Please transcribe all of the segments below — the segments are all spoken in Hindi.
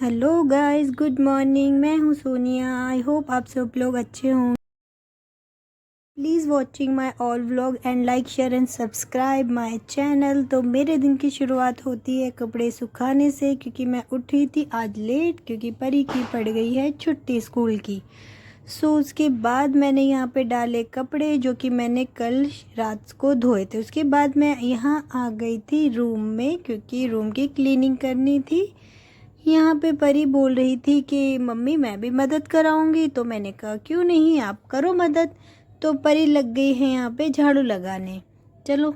Hello guys, good morning. मैं हूँ सोनिया। आई होप आप सब लोग अच्छे हों। Please watching my all vlog and like share and subscribe my channel. तो मेरे दिन की शुरुआत होती है कपड़े सुखाने से, क्योंकि मैं उठी थी आज लेट, क्योंकि परी की पड़ गई है छुट्टी स्कूल की। सो उसके बाद मैंने यहाँ पे डाले कपड़े जो कि मैंने कल रात को धोए थे। उसके बाद मैं यहाँ आ गई थी रूम में, क्योंकि रूम की क्लीनिंग करनी थी। यहाँ पे परी बोल रही थी कि मम्मी मैं भी मदद कराऊंगी, तो मैंने कहा क्यों नहीं, आप करो मदद। तो परी लग गई है यहाँ पे झाड़ू लगाने। चलो,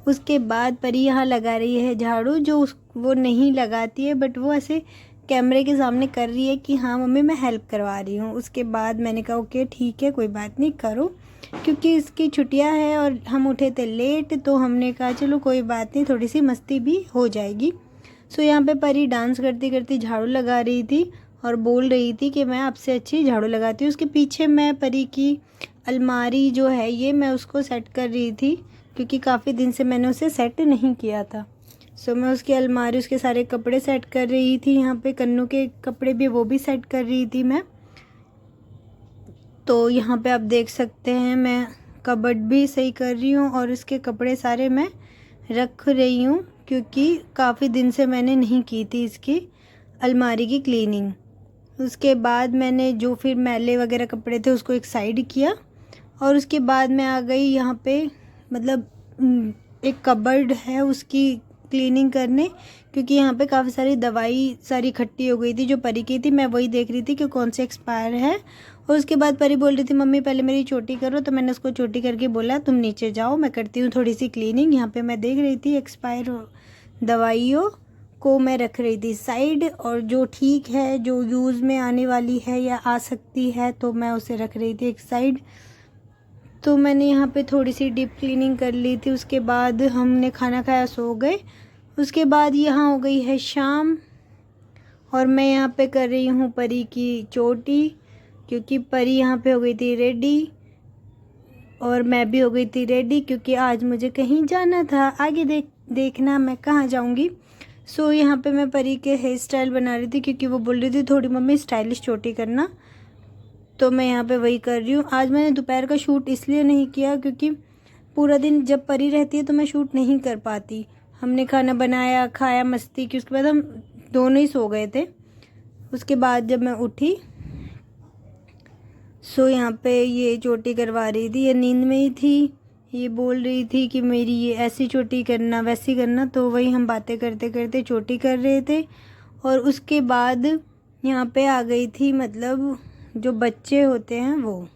उसके बाद परी यहाँ लगा रही है झाड़ू, जो वो नहीं लगाती है, बट वो ऐसे कैमरे के सामने कर रही है कि हाँ मम्मी मैं हेल्प करवा रही हूँ। उसके बाद मैंने कहा ओके ठीक है, कोई बात नहीं, करो। क्योंकि इसकी छुट्टियाँ हैं और हम उठे थे लेट, तो हमने कहा चलो कोई बात नहीं, थोड़ी सी मस्ती भी हो जाएगी। सो यहाँ पे परी डांस करती करती झाड़ू लगा रही थी और बोल रही थी कि मैं आपसे अच्छी झाड़ू लगाती हूँ। उसके पीछे मैं परी की अलमारी जो है ये मैं उसको सेट कर रही थी, क्योंकि काफ़ी दिन से मैंने उसे सेट नहीं किया था। सो मैं उसकी अलमारी, उसके सारे कपड़े सेट कर रही थी। यहाँ पे कन्नू के कपड़े भी वो भी सेट कर रही थी मैं। तो यहाँ पे आप देख सकते हैं मैं कबर्ड भी सही कर रही हूँ और इसके कपड़े सारे मैं रख रही हूँ, क्योंकि काफ़ी दिन से मैंने नहीं की थी इसकी अलमारी की क्लीनिंग। उसके बाद मैंने जो फिर मैले वगैरह कपड़े थे उसको एक साइड किया, और उसके बाद मैं आ गई यहाँ पे, मतलब एक कबर्ड है उसकी क्लीनिंग करने, क्योंकि यहाँ पे काफ़ी सारी दवाई सारी इकट्ठी हो गई थी जो परी की थी। मैं वही देख रही थी कि कौन से एक्सपायर है। और उसके बाद परी बोल रही थी मम्मी पहले मेरी चोटी करो, तो मैंने उसको चोटी करके बोला तुम नीचे जाओ, मैं करती हूँ थोड़ी सी क्लीनिंग। यहाँ पे मैं देख रही थी एक्सपायर दवाइयों को मैं रख रही थी साइड, और जो ठीक है, जो यूज़ में आने वाली है या आ सकती है, तो मैं उसे रख रही थी एक साइड। तो मैंने यहाँ पे थोड़ी सी डीप क्लीनिंग कर ली थी। उसके बाद हमने खाना खाया, सो गए। उसके बाद यहाँ हो गई है शाम, और मैं यहाँ पे कर रही हूँ परी की चोटी, क्योंकि परी यहाँ पे हो गई थी रेडी और मैं भी हो गई थी रेडी, क्योंकि आज मुझे कहीं जाना था। आगे देखना मैं कहाँ जाऊँगी। सो यहाँ पे मैं परी के हेयर स्टाइल बना रही थी, क्योंकि वो बोल रही थी थोड़ी मम्मी स्टाइलिश चोटी करना, तो मैं यहाँ पे वही कर रही हूँ। आज मैंने दोपहर का शूट इसलिए नहीं किया क्योंकि पूरा दिन जब परी रहती है तो मैं शूट नहीं कर पाती। हमने खाना बनाया, खाया, मस्ती की, उसके बाद हम दोनों ही सो गए थे। उसके बाद जब मैं उठी, सो यहाँ पे ये चोटी करवा रही थी, ये नींद में ही थी। ये बोल रही थी कि मेरी ये ऐसी चोटी करना वैसी करना, तो वही हम बातें करते करते चोटी कर रहे थे। और उसके बाद यहाँ पे आ गई थी, मतलब जो बच्चे होते हैं वो।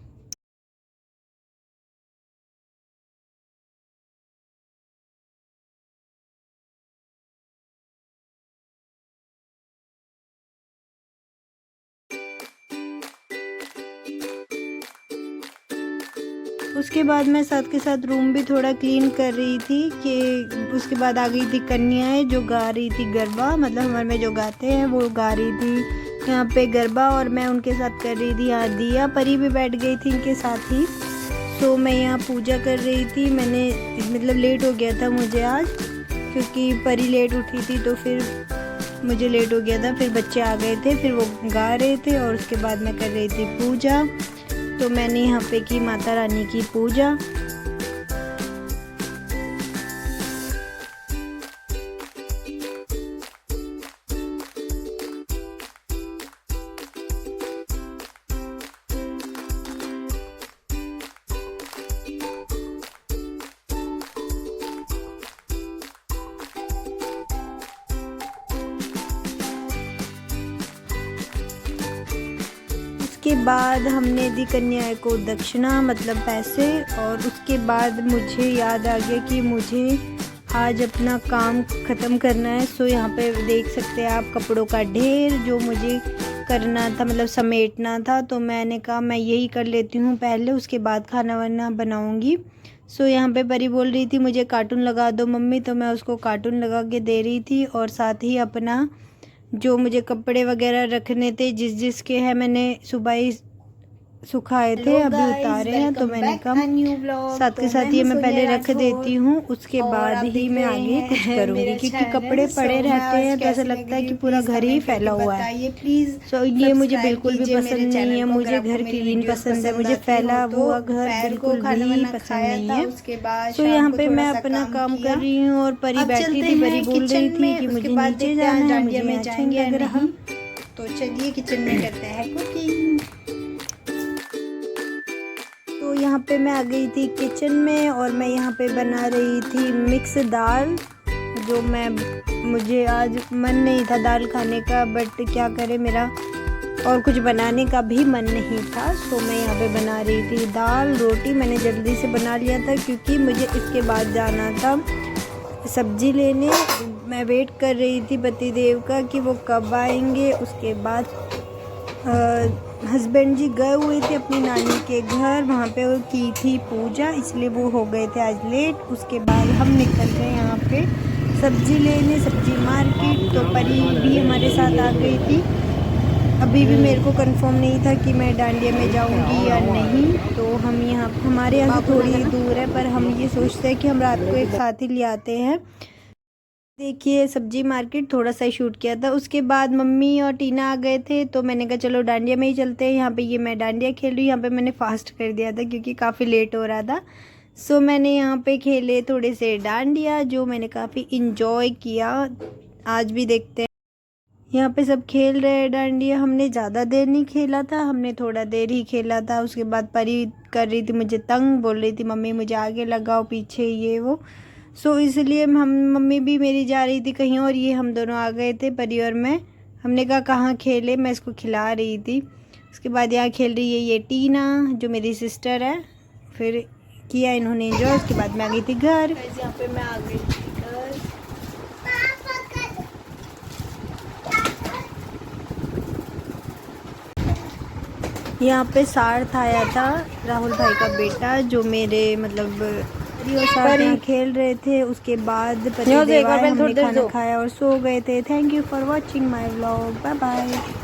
उसके बाद मैं साथ के साथ रूम भी थोड़ा क्लीन कर रही थी कि उसके बाद आ गई थी कन्याएं जो गा रही थी गरबा, मतलब हमारे में जो गाते हैं वो गा रही थी यहाँ पे गरबा, और मैं उनके साथ कर रही थी यहाँ दिया। परी भी बैठ गई थी इनके साथ ही। सो मैं यहाँ पूजा कर रही थी। मैंने मतलब लेट हो गया था मुझे आज, क्योंकि परी लेट उठी थी तो फिर मुझे लेट हो गया था। फिर बच्चे आ गए थे, फिर वो गा रहे थे, और उसके बाद मैं कर रही थी पूजा। तो मैंने यहाँ पे की माता रानी की पूजा। उसके बाद हमने दी कन्या को दक्षिणा, मतलब पैसे। और उसके बाद मुझे याद आ गया कि मुझे आज अपना काम ख़त्म करना है। सो यहाँ पे देख सकते हैं आप कपड़ों का ढेर जो मुझे करना था, मतलब समेटना था। तो मैंने कहा मैं यही कर लेती हूँ पहले, उसके बाद खाना वाना बनाऊँगी। सो यहाँ पे परी बोल रही थी मुझे कार्टून लगा दो मम्मी, तो मैं उसको कार्टून लगा के दे रही थी, और साथ ही अपना जो मुझे कपड़े वगैरह रखने थे जिस जिसके है मैंने सुबह ही सुखाए थे, अभी उतारे हैं, तो मैंने कहा साथ के साथ ये मैं पहले रख देती हूँ, उसके बाद ही मैं आगे कुछ करूँगी, क्योंकि कपड़े पड़े रहते हैं तो ऐसा लगता है कि पूरा घर ही फैला हुआ है। सो ये मुझे बिल्कुल भी पसंद नहीं है, मुझे घर क्लीन पसंद है, मुझे फैला हुआ घर बिल्कुल भी पसंद नहीं है। सो यहाँ पे मैं अपना काम कर रही हूँ और परी बैठी थी, परी बोल रही थी कि मुझे नीचे जाना है, मुझे अच्छा लग रहा। तो चलिए किचन में करते हैं कुकिंग। तो यहाँ पे मैं आ गई थी किचन में और मैं यहाँ पे बना रही थी मिक्स दाल, जो मुझे आज मन नहीं था दाल खाने का, बट क्या करे, मेरा और कुछ बनाने का भी मन नहीं था। तो मैं यहाँ पे बना रही थी दाल रोटी। मैंने जल्दी से बना लिया था क्योंकि मुझे इसके बाद जाना था सब्जी लेने। मैं वेट कर रही थी पतिदेव का कि वो कब आएंगे। उसके बाद हस्बैंड जी गए हुए थे अपनी नानी के घर, वहाँ पे वो की थी पूजा, इसलिए वो हो गए थे आज लेट। उसके बाद हम निकल गए यहाँ पे सब्जी लेने, सब्जी मार्केट। तो परी भी हमारे साथ आ गई थी। अभी भी मेरे को कंफर्म नहीं था कि मैं डांडिया में जाऊंगी या नहीं। तो हम हमारे यहाँ से थोड़ी दूर है, पर हम ये सोचते हैं कि हम रात को एक साथ ही ले आते हैं। देखिए सब्जी मार्केट थोड़ा सा शूट किया था। उसके बाद मम्मी और टीना आ गए थे, तो मैंने कहा चलो डांडिया में ही चलते हैं। यहाँ पे ये मैं डांडिया खेल रही हूँ। यहाँ पे मैंने फास्ट कर दिया था क्योंकि काफ़ी लेट हो रहा था। सो मैंने यहाँ पे खेले थोड़े से डांडिया, जो मैंने काफ़ी इंजॉय किया। आज भी देखते हैं, यहाँ पे सब खेल रहे हैं डांडिया। हमने ज़्यादा देर नहीं खेला था, हमने थोड़ा देर ही खेला था। उसके बाद परी कर रही थी मुझे तंग, बोल रही थी मम्मी मुझे आगे लगाओ पीछे ये वो। सो इसलिए मम्मी भी मेरी जा रही थी कहीं और, ये हम दोनों आ गए थे परी और मैं। हमने कहा कहाँ खेले, मैं इसको खिला रही थी। उसके बाद यहाँ खेल रही है ये टीना, जो मेरी सिस्टर है। फिर किया इन्होंने एंजॉय। उसके बाद मैं आ गई थी घर। यहाँ पे मैं आ गई थी घर। यहाँ पे सार्थ आया था, राहुल भाई का बेटा, जो मेरे मतलब साथ खेल रहे थे। उसके बाद हमने खाना खाया और सो गए थे। Thank you for watching my vlog. Bye bye.